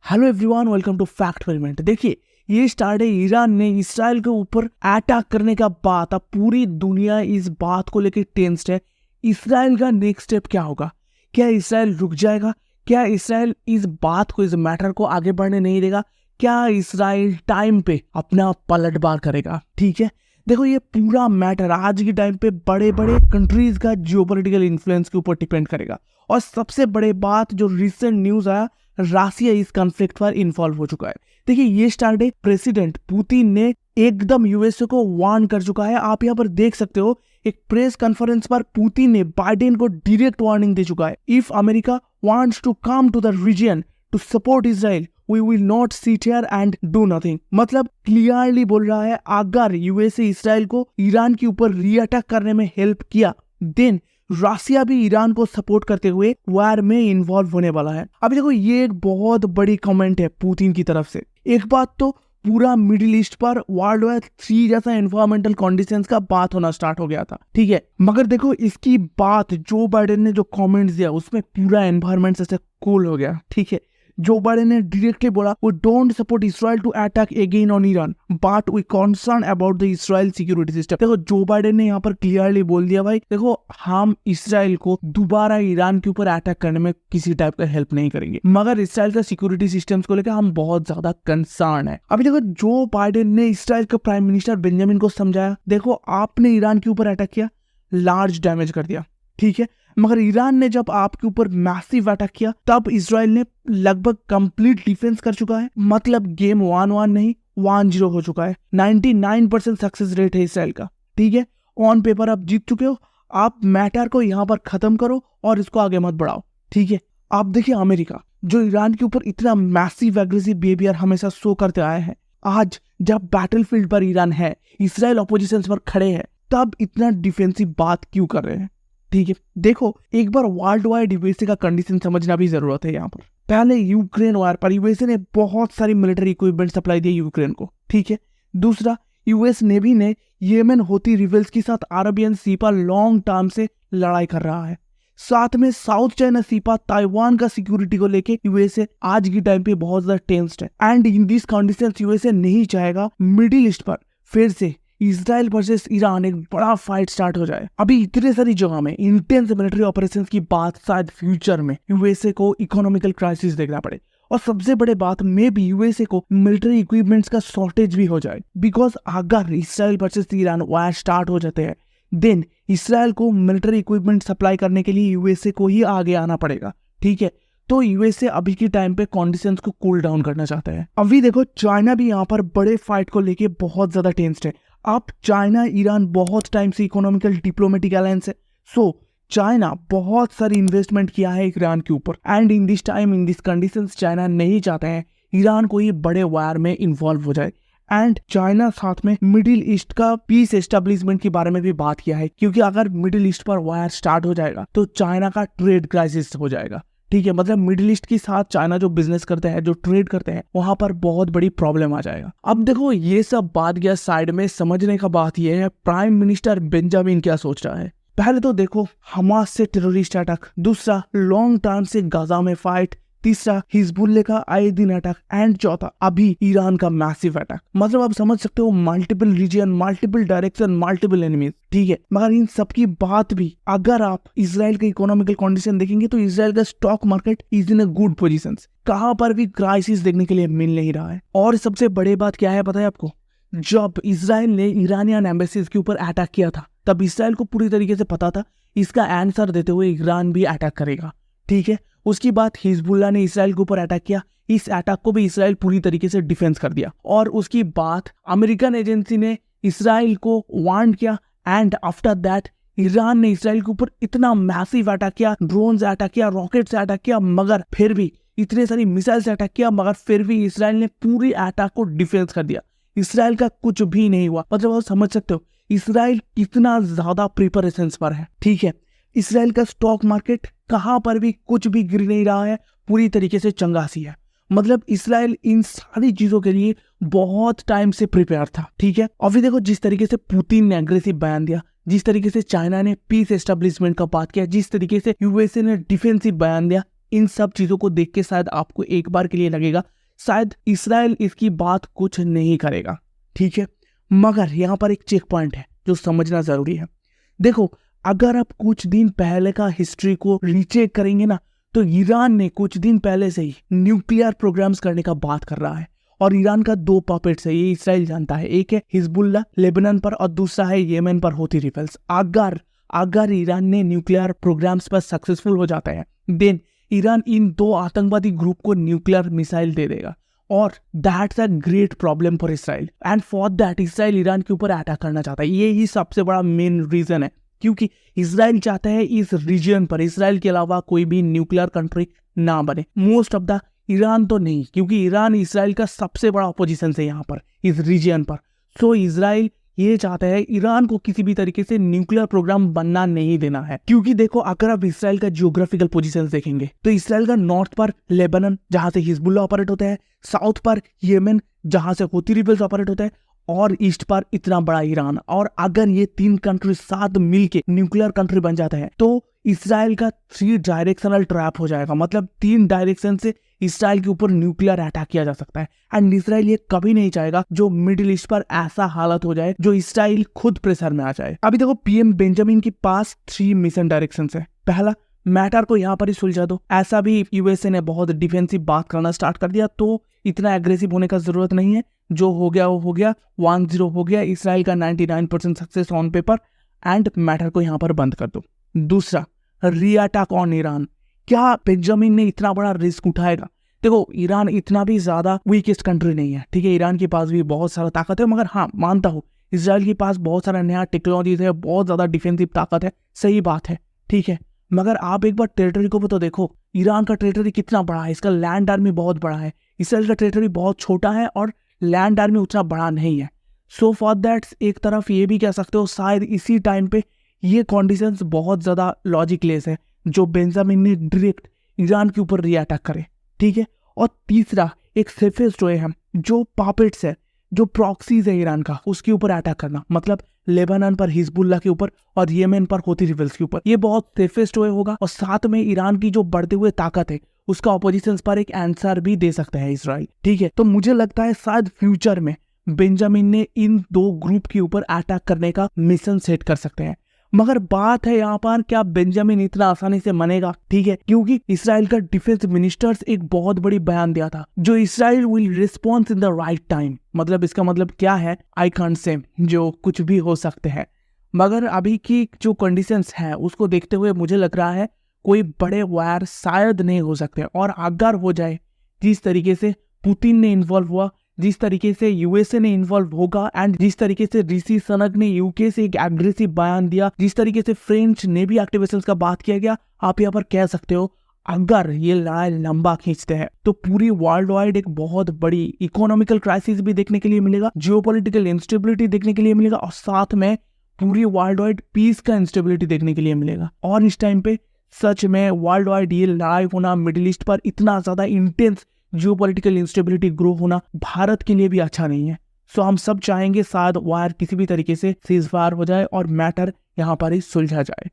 Hello everyone, welcome to fact experiment. देखिए, ये start है ईरान ने इसराइल के ऊपर अटैक करने का बात। अब पूरी दुनिया इस बात को लेकर टेंस्ड है। इसराइल का नेक्स्ट स्टेप क्या होगा? क्या इसराइल रुक जाएगा? क्या इसराइल इस बात को, इस मैटर को आगे बढ़ने नहीं देगा? क्या इसराइल टाइम पे अपना पलटवार करेगा? ठीक है, देखो, ये पूरा मैटर आज के टाइम पे बड़े बड़े कंट्रीज का जियोपॉलिटिकल इन्फ्लुएंस के ऊपर डिपेंड करेगा। और सबसे बड़े बात जो रिसेंट न्यूज आया, रसिया इस कॉन्फ्लिक्ट पर इन्वॉल्व हो चुका है। देखिए, ये स्टार्ट है प्रेसिडेंट पुतिन ने एकदम यूएसए को वार्न कर चुका है। आप यहाँ पर देख सकते हो, एक प्रेस कॉन्फ्रेंस पर पुतिन ने बाइडेन को डायरेक्ट वार्निंग दे चुका है। If America wants to come to the region to support Israel, we will not sit here and do nothing. मतलब क्लियरली बोल रहा है, अगर यूएसए इसराइल को ईरान के ऊपर रीअटैक करने में हेल्प किया, देन रसिया भी ईरान को सपोर्ट करते हुए वार में इन्वॉल्व होने वाला है। अभी देखो, ये एक बहुत बड़ी कमेंट है पुतिन की तरफ से। एक बात तो पूरा मिडिल ईस्ट पर वर्ल्ड वॉर 3 जैसा एनवायरमेंटल कंडीशंस का बात होना स्टार्ट हो गया था, ठीक है। मगर देखो, इसकी बात जो बाइडेन ने जो कमेंट्स दिया, उसमें पूरा एनवायरमेंट ऐसे कूल हो गया, ठीक है। जो बाइडेन ने डायरेक्टली बोला, we don't support Israel to attack again on Iran, but we concern about the Israel security system. देखो, जो बाइडेन ने यहाँ पर क्लियरली बोल दिया, भाई देखो, हम इसराइल को दोबारा ईरान के ऊपर अटैक करने में किसी टाइप का हेल्प नहीं करेंगे, मगर इसराइल का सिक्योरिटी सिस्टम्स को लेकर हम बहुत ज्यादा कंसर्न है। अभी देखो, जो बाइडेन ने इसराइल के प्राइम मिनिस्टर बेंजामिन को समझाया, देखो, आपने ईरान के ऊपर अटैक किया, लार्ज डैमेज कर दिया, ठीक है, मगर ईरान ने जब आपके ऊपर मैसिव अटैक किया, तब इसराइल ने लगभग कंप्लीट डिफेंस कर चुका है। मतलब गेम 1-1 नहीं, 1-0 हो चुका है। 99% सक्सेस रेट है इसराइल का, ठीक है। ऑन पेपर आप जीत चुके हो। आप मैटर को यहाँ पर खत्म करो और इसको आगे मत बढ़ाओ, ठीक है। आप देखिए, अमेरिका जो ईरान के ऊपर इतना मैसिव एग्रेसिव बिहेवियर हमेशा शो करते आए हैं, आज जब बैटलफील्ड पर ईरान है, इसराइल ऑपोजिशन पर खड़े हैं, तब इतना डिफेंसिव बात क्यों कर रहे हैं? ठीक है, देखो, एक बार वर्ल्ड वाइड यूएसए का कंडीशन समझना भी जरूरत है। यहाँ पर पहले यूक्रेन वार पर यूएसए ने बहुत सारी मिलिट्री इक्विपमेंट सप्लाई दिए यूक्रेन को, ठीक है। दूसरा, यूएस नेवी ने येमेन होती रिबेल्स के साथ अरेबियन सी पर लॉन्ग टर्म से लड़ाई कर रहा है। साथ में साउथ चाइना सी पर ताइवान का सिक्योरिटी को लेके यूएसए आज की टाइम पे बहुत ज्यादा टेंस्ड है। And in this conditions USA नहीं चाहेगा मिडिल ईस्ट पर फिर से इसराइल वर्सेस ईरान एक बड़ा फाइट स्टार्ट हो जाए। अभी इतने सारी जगह में इंटेंस मिलिट्री ऑपरेशंस की बात, शायद फ्यूचर में यूएसए को इकोनॉमिकल क्राइसिस देखना पड़े। और सबसे बड़े बात में भी यूएसए को मिलिट्री इक्विपमेंट्स का शॉर्टेज भी हो जाए, बिकॉज अगर इसराइल वर्सेस ईरान वार स्टार्ट हो जाते हैं, देन इसराइल को मिलिट्री इक्विपमेंट सप्लाई करने के लिए यूएसए को ही आगे आना पड़ेगा, ठीक है। तो यूएसए अभी के टाइम पे कंडीशंस को कूल डाउन करना चाहता है। अभी देखो, चाइना भी यहाँ पर बड़े फाइट को लेके बहुत ज्यादा टेंस्ड है। अब चाइना ईरान बहुत टाइम से इकोनॉमिकल डिप्लोमेटिक अलायंस है, सो चाइना बहुत सारी इन्वेस्टमेंट किया है ईरान के ऊपर। And in this time, in this conditions, China नहीं चाहते हैं ईरान को ये बड़े वार में इन्वॉल्व हो जाए। एंड चाइना साथ में मिडिल ईस्ट का पीस एस्टेब्लिशमेंट के बारे में भी बात किया है, क्योंकि अगर मिडिल ईस्ट पर वार स्टार्ट हो जाएगा तो चाइना का ट्रेड क्राइसिस हो जाएगा, ठीक है। मतलब मिडिल ईस्ट के साथ चाइना जो बिजनेस करते हैं, जो ट्रेड करते हैं, वहां पर बहुत बड़ी प्रॉब्लम आ जाएगा। अब देखो, ये सब बात गया साइड में, समझने का बात ये है प्राइम मिनिस्टर बेंजामिन क्या सोच रहा है। पहले तो देखो, हमास से टेररिस्ट अटैक, दूसरा लॉन्ग टर्म से गाजा में फाइट, तीसरा हिजबुल्लाह का आए दिन अटैक, एंड चौथा अभी ईरान का मैसिव अटैक। मतलब आप समझ सकते हो, multiple reason, multiple direction, multiple enemies, ठीक है। मगर इन सब की बात भी अगर आप इसराइल के इकोनॉमिकल कंडीशन देखेंगे तो इसराइल का stock market is in a good position. कहां पर भी क्राइसिस देखने के लिए मिल नहीं रहा है। और सबसे बड़ी बात क्या है पता है आपको? जब इसराइल ने ईरानियन एम्बेसीज के ऊपर अटैक किया था, तब इसराइल को पूरी तरीके से पता था इसका आंसर देते हुए ईरान भी अटैक करेगा, ठीक है। उसके बाद हिजबुल्लाह ने इसराइल के ऊपर अटैक किया, इस अटैक को भी इसराइल पूरी तरीके से डिफेंस कर दिया। और उसकी बाद अमेरिकन एजेंसी ने इसराइल को वार्न किया, एंड आफ्टर दैट ईरान ने इसराइल के ऊपर इतना मैसिव अटैक किया, ड्रोन से अटैक किया, रॉकेट से अटैक किया, मगर फिर भी इतने सारी मिसाइल से अटैक किया, मगर फिर भी इसराइल ने पूरी अटैक को डिफेंस कर दिया। इसराइल का कुछ भी नहीं हुआ। मतलब आप समझ सकते हो इसराइल कितना ज्यादा प्रिपरेशंस पर है, ठीक है। इसराइल का स्टॉक मार्केट कहां पर भी कुछ भी गिर नहीं रहा है, पूरी तरीके से चंगासी है। मतलब इसराइल इन सारी चीजों के लिए बहुत टाइम से प्रिपेयर था, ठीक है। अभी देखो, जिस तरीके से पुतिन ने एग्रेसिव बयान दिया, जिस तरीके से चाइना ने पीस एस्टेब्लिशमेंट का बात किया, जिस तरीके से यूएसए ने डिफेंसिव बयान दिया, इन सब चीजों को देख के शायद आपको एक बार के लिए लगेगा शायद इसराइल इसकी बात कुछ नहीं करेगा, ठीक है। मगर यहाँ पर एक चेक पॉइंट है जो समझना जरूरी है। देखो, अगर आप कुछ दिन पहले का हिस्ट्री को रीचेक करेंगे ना, तो ईरान ने कुछ दिन पहले से ही न्यूक्लियर प्रोग्राम्स करने का बात कर रहा है। और ईरान का 2 पपेट्स है, ये इसराइल जानता है। एक है हिजबुल्लाह लेबनान पर और दूसरा है येमेन पर होती रिबेल्स। अगर ईरान ने न्यूक्लियर प्रोग्राम्स पर सक्सेसफुल हो जाता है, देन ईरान इन 2 आतंकवादी ग्रुप को न्यूक्लियर मिसाइल दे देगा। और that's a great problem for Israel, and for that Israel Iran के ऊपर अटैक करना चाहता है। ये ही सबसे बड़ा मेन रीजन है, क्योंकि इसराइल चाहता है इस रीजन पर इसराइल के अलावा कोई भी न्यूक्लियर कंट्री ना बने। मोस्ट ऑफ द ईरान तो नहीं, क्योंकि ईरान इसराइल का सबसे बड़ा अपोजिशन है यहाँ पर इस रीजन पर। सो इसराइल ये चाहता है ईरान को किसी भी तरीके से न्यूक्लियर प्रोग्राम बनना नहीं देना है। क्योंकि देखो, अगर आप इसराइल का जियोग्राफिकल पोजीशन देखेंगे तो इसराइल का नॉर्थ पर लेबनान जहां से हिजबुल्लाह ऑपरेट होता है, साउथ पर येमेन जहां से हूती रिबेल्स ऑपरेट होता है, और ईस्ट पर इतना बड़ा ईरान। और अगर ये 3 कंट्री साथ मिलके न्यूक्लियर कंट्री बन जाता है तो इसराइल का 3 डायरेक्शनल ट्रैप हो जाएगा। मतलब 3 डायरेक्शन से इसराइल के ऊपर न्यूक्लियर अटैक किया जा सकता है। एंड इसराइल ये कभी नहीं चाहेगा जो मिडिल ईस्ट पर ऐसा हालत हो जाए जो इसराइल खुद प्रेशर में आ जाए। अभी देखो, पीएम बेंजामिन के पास 3 मिशन डायरेक्शन है। पहला, मैटर को यहाँ पर ही सुलझा दो। ऐसा भी यूएसए ने बहुत डिफेंसिव बात करना स्टार्ट कर दिया, तो इतना एग्रेसिव होने का जरूरत नहीं है। जो हो गया वो हो गया, 1-0 हो गया। इसराइल का 99% success on paper, and matter को यहाँ पर बंद कर दो। दूसरा, री अटैक ऑन ईरान। क्या बेंजामिन ने इतना बड़ा रिस्क उठाएगा? देखो, ईरान इतना भी ज्यादा वीकेस्ट कंट्री नहीं है, ठीक है। ईरान के पास भी बहुत सारा ताकत है, मगर हाँ, मानता हूँ इसराइल के पास बहुत सारा नया टेक्नोलॉजीज है, बहुत ज्यादा डिफेंसिव ताकत है, सही बात है, ठीक है। मगर आप एक बार टेरिटरी को भी तो देखो, ईरान का टेरिटरी कितना बड़ा है, इसका लैंड आर्मी बहुत बड़ा है। इसराइल का टेरिटरी बहुत छोटा है और लैंड आर्मी उतना बड़ा नहीं है। सो फॉर दैट एक तरफ ये भी कह सकते हो शायद इसी टाइम पे ये कंडीशंस बहुत ज्यादा लॉजिकलेस है जो बेंजामिन ने डायरेक्ट ईरान के ऊपर री अटैक करे, ठीक है। और तीसरा, एक सेफेस्ट वे है जो पापेट्स है, जो प्रॉक्सीज है ईरान का, उसके ऊपर अटैक करना। मतलब लेबनान पर हिजबुल्लाह के ऊपर और येमेन पर होती रिबेल्स के ऊपर। ये बहुत सेफेस्ट वे होगा। और साथ में ईरान की जो बढ़ते हुए ताकत है उसका ऑपोजिशन पर एक आंसर भी दे सकता है इसराइल, ठीक है। तो मुझे लगता है शायद फ्यूचर में बेंजामिन ने इन 2 ग्रुप के ऊपर अटैक करने का मिशन सेट कर सकते हैं। मगर बात है यहाँ पर, क्या बेंजामिन इतना आसानी से मानेगा? ठीक है, क्योंकि इसराइल का डिफेंस मिनिस्टर्स एक बहुत बड़ी बयान दिया था, जो Israel will response in the right time. मतलब इसका मतलब क्या है, आई कांट से, जो कुछ भी हो सकते हैं। मगर अभी की जो कंडीशंस है उसको देखते हुए मुझे लग रहा है कोई बड़े वार शायद नहीं हो सकते। और अगर हो जाए, जिस तरीके से पुतिन ने इन्वॉल्व हुआ, जिस तरीके से यूएसए ने इन्वॉल्व होगा, एंड जिस तरीके से ऋषि सुनक ने यूके से एक एग्रेसिव बयान दिया, जिस तरीके से फ्रेंच नेवी एक्टिवेशंस का बात किया गया, आप यहाँ पर कह सकते हो अगर ये लड़ाई लंबा खींचते हैं तो पूरी वर्ल्ड वाइड एक बहुत बड़ी इकोनॉमिकल क्राइसिस भी देखने के लिए मिलेगा, जियोपॉलिटिकल इंस्टेबिलिटी देखने के लिए मिलेगा, और साथ में पूरी वर्ल्ड वाइड पीस का इंस्टेबिलिटी देखने के लिए मिलेगा। और इस टाइम पे सच में वर्ल्ड वाइड ये लड़ाई होना, मिडिल ईस्ट पर इतना ज्यादा इंटेंस जियोपॉलिटिकल इंस्टेबिलिटी ग्रो होना भारत के लिए भी अच्छा नहीं है। सो हम सब चाहेंगे शायद वार किसी भी तरीके से सीजफायर हो जाए और मैटर यहाँ पर ही सुलझा जाए।